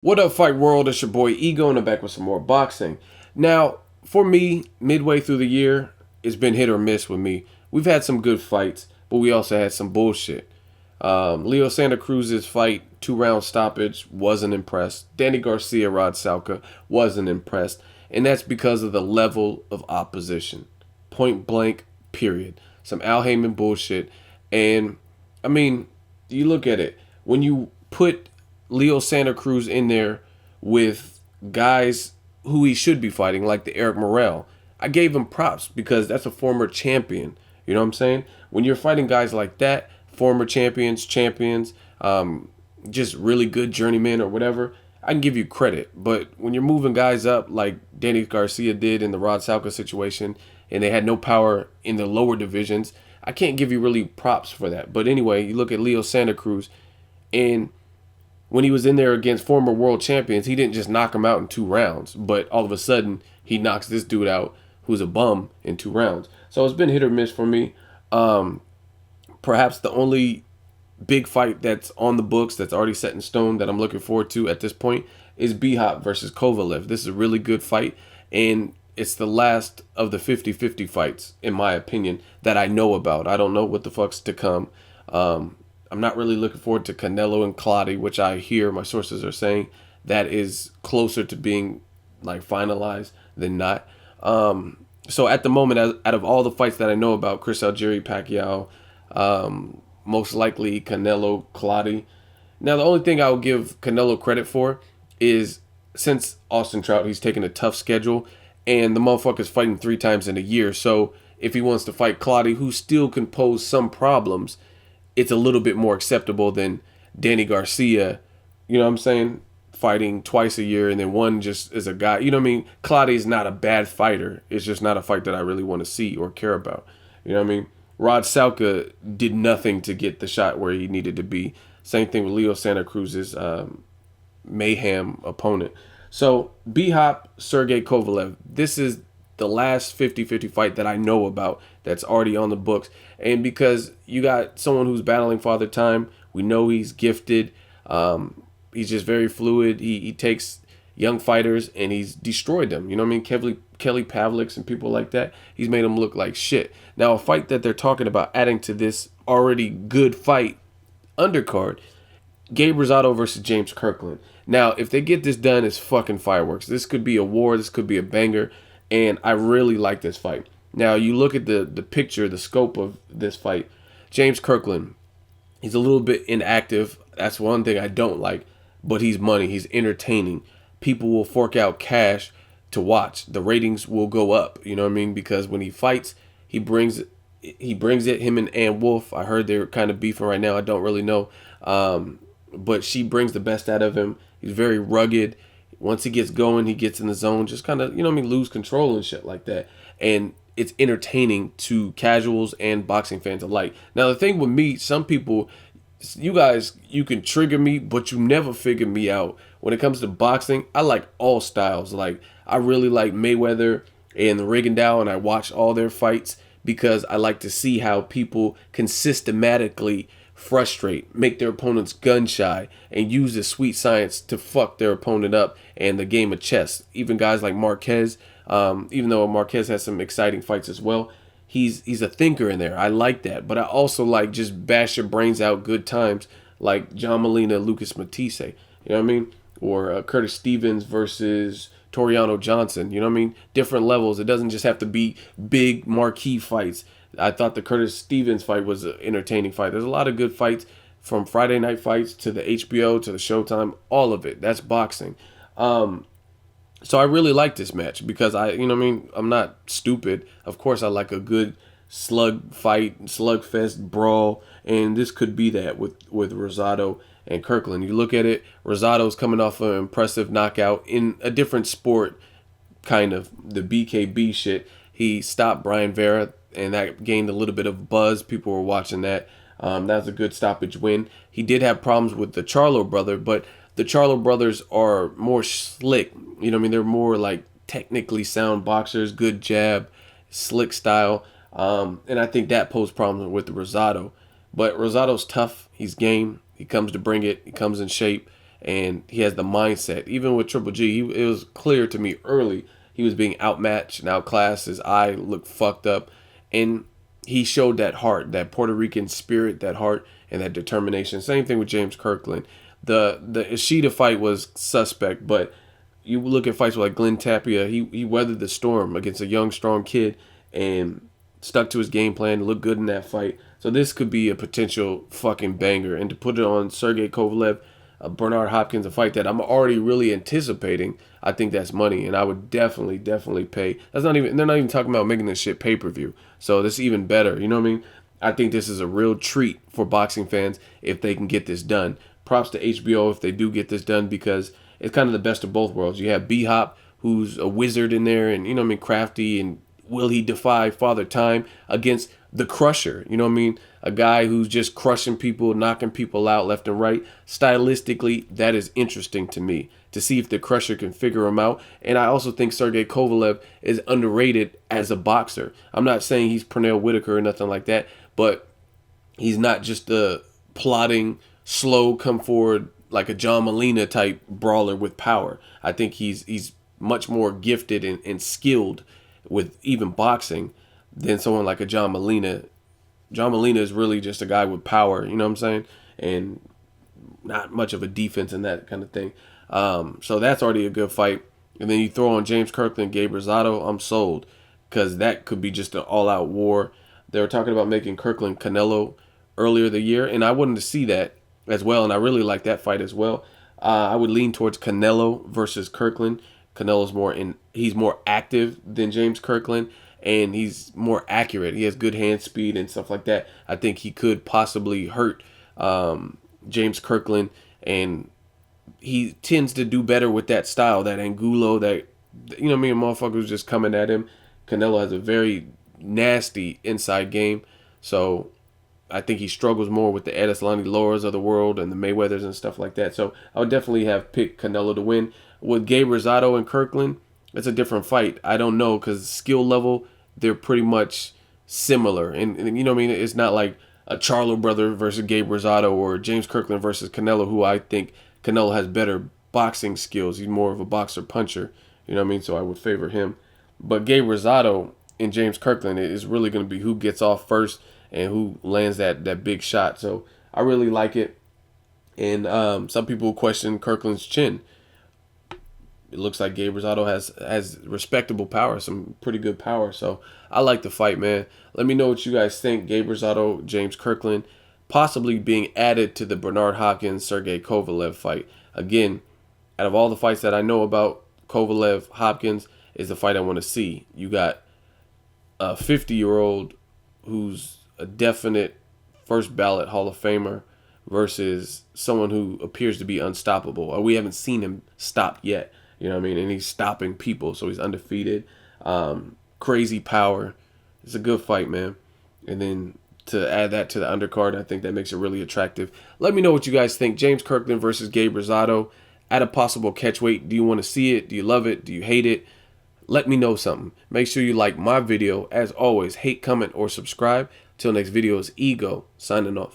What up, Fight World? It's your boy Ego, and I'm back with some more boxing. Now, for me, midway through the year, it's been hit or miss with me. We've had some good fights, but we also had some bullshit. Leo Santa Cruz's fight, 2-round stoppage, wasn't impressed. Danny Garcia, Rod Salka, wasn't impressed. And that's because of the level of opposition. Point blank, period. Some Al Heyman bullshit. And, I mean, you look at it. When you put Leo Santa Cruz in there with guys who he should be fighting, like the Eric Morrell, I gave him props because that's a former champion. You know what I'm saying? When you're fighting guys like that, former champions, just really good journeymen or whatever, I can give you credit. But when you're moving guys up like Danny Garcia did in the Rod Salka situation, and they had no power in the lower divisions, I can't give you really props for that. But anyway, you look at Leo Santa Cruz, and when he was in there against former world champions, he didn't just knock him out in 2 rounds, but all of a sudden he knocks this dude out who's a bum in 2 rounds. So it's been hit or miss for me. Perhaps the only big fight that's on the books that's already set in stone that I'm looking forward to at this point is B-Hop versus Kovalev. This is a really good fight, and it's the last of the 50-50 fights, in my opinion, that I know about. I don't know what the fuck's to come. I'm not really looking forward to Canelo and Clottey, which I hear my sources are saying that is closer to being like finalized than not. So at the moment, out of all the fights that I know about, Chris Algieri, Pacquiao, most likely Canelo, Clottey. Now the only thing I'll give Canelo credit for is since Austin Trout, he's taken a tough schedule, and the motherfucker's fighting 3 times in a year. So if he wants to fight Clottey, who still can pose some problems, it's a little bit more acceptable than Danny Garcia, you know what I'm saying, fighting twice a year and then one just as a guy. You know what I mean? Clottey's not a bad fighter. It's just not a fight that I really want to see or care about. You know what I mean? Rod Salka did nothing to get the shot where he needed to be. Same thing with Leo Santa Cruz's mayhem opponent. So B-Hop, Sergey Kovalev. This is the last 50-50 fight that I know about that's already on the books. And because you got someone who's battling Father Time, we know he's gifted. He's just very fluid. He takes young fighters and he's destroyed them. You know what I mean? Kelly Pavliks and people like that, he's made them look like shit. Now, a fight that they're talking about adding to this already good fight undercard, Gabe Rosado versus James Kirkland. Now, if they get this done, it's fucking fireworks. This could be a war. This could be a banger. And I really like this fight. Now, you look at the picture, the scope of this fight. James Kirkland, he's a little bit inactive. That's one thing I don't like. But he's money. He's entertaining. People will fork out cash to watch. The ratings will go up. You know what I mean? Because when he fights, he brings it. Him and Ann Wolf, I heard they're kind of beefing right now. I don't really know. But she brings the best out of him. He's very rugged. Once he gets going, he gets in the zone, just kind of, you know what I mean, lose control and shit like that. And it's entertaining to casuals and boxing fans alike. Now, the thing with me, some people, you guys, you can trigger me, but you never figure me out. When it comes to boxing, I like all styles. Like, I really like Mayweather and the Rigondeaux, and I watch all their fights because I like to see how people can systematically frustrate, make their opponents gun shy, and use the sweet science to fuck their opponent up and the game of chess. Even guys like Marquez, even though Marquez has some exciting fights as well, he's a thinker in there. I like that, but I also like just bash your brains out good times, like John Molina, Lucas Matisse. You know what I mean? Or Curtis Stevens versus Toriano Johnson. You know what I mean? Different levels. It doesn't just have to be big marquee fights. I thought the Curtis Stevens fight was an entertaining fight. There's a lot of good fights, from Friday night fights to the HBO to the Showtime, all of it. That's boxing. So I really like this match because you know what I mean? I'm not stupid. Of course, I like a good slug fight, slugfest brawl, and this could be that with Rosado and Kirkland. You look at it, Rosado's coming off an impressive knockout in a different sport, kind of the BKB shit. He stopped Brian Vera, and that gained a little bit of buzz. People were watching that. That was a good stoppage win. He did have problems with the Charlo brother, but the Charlo brothers are more slick. You know what I mean? They're more like technically sound boxers, good jab, slick style. And I think that posed problems with the Rosado. But Rosado's tough. He's game. He comes to bring it. He comes in shape. and he has the mindset. Even with Triple G, it was clear to me early he was being outmatched and outclassed. His eye looked fucked up, and he showed that heart, that Puerto Rican spirit, that heart, and that determination. Same thing with James Kirkland. The Ishida fight was suspect, but you look at fights like Glenn Tapia, he weathered the storm against a young, strong kid and stuck to his game plan, looked good in that fight. So this could be a potential fucking banger. And to put it on Sergey Kovalev, Bernard Hopkins, a fight that I'm already really anticipating, I think that's money, and I would definitely pay. That's not even, they're not even talking about making this shit pay-per-view. So this is even better. You know what I mean? I think this is a real treat for boxing fans if they can get this done. Props to HBO if they do get this done, because it's kind of the best of both worlds. You have B-Hop, who's a wizard in there, and, you know what I mean, crafty, and will he defy Father Time, against the Crusher, you know what I mean? A guy who's just crushing people, knocking people out left and right. Stylistically, that is interesting to me, to see if the Crusher can figure him out. And I also think Sergey Kovalev is underrated as a boxer. I'm not saying he's Pernell Whitaker or nothing like that, but he's not just a plodding, slow, come forward, like a John Molina type brawler with power. I think he's much more gifted and skilled with even boxing than someone like a John Molina. John Molina is really just a guy with power, you know what I'm saying? And not much of a defense and that kind of thing. So that's already a good fight. And then you throw on James Kirkland, Gabe Rosado, I'm sold, because that could be just an all-out war. They were talking about making Kirkland Canelo earlier the year, and I wanted to see that as well, and I really like that fight as well. I would lean towards Canelo versus Kirkland. Canelo's he's more active than James Kirkland, and he's more accurate. He has good hand speed and stuff like that. I think he could possibly hurt James Kirkland, and he tends to do better with that style, that Angulo, that, you know what I mean, motherfuckers just coming at him. Canelo has a very nasty inside game, so I think he struggles more with the Adeslani Lauras of the world and the Mayweathers and stuff like that. So I would definitely have picked Canelo to win. With Gabe Rosado and Kirkland, it's a different fight. I don't know, because skill level, they're pretty much similar. And you know what I mean? It's not like a Charlo brother versus Gabe Rosado or James Kirkland versus Canelo, who I think Canelo has better boxing skills. He's more of a boxer puncher. You know what I mean? So I would favor him. But Gabe Rosado and James Kirkland is really going to be who gets off first and who lands that big shot. So I really like it. And some people question Kirkland's chin. It looks like Gabe Rosado has respectable power, some pretty good power. So I like the fight, man. Let me know what you guys think. Gabe Rosado, James Kirkland, possibly being added to the Bernard Hopkins, Sergey Kovalev fight. Again, out of all the fights that I know about, Kovalev, Hopkins is the fight I want to see. You got a 50-year-old who's a definite first ballot Hall of Famer versus someone who appears to be unstoppable. We haven't seen him stop yet. You know what I mean? And he's stopping people, so he's undefeated. Crazy power. It's a good fight, man. And then to add that to the undercard, I think that makes it really attractive. Let me know what you guys think. James Kirkland versus Gabe Rosado at a possible catch weight. Do you want to see it? Do you love it? Do you hate it? Let me know something. Make sure you like my video. As always, hate, comment, or subscribe. Till next video is Ego, signing off.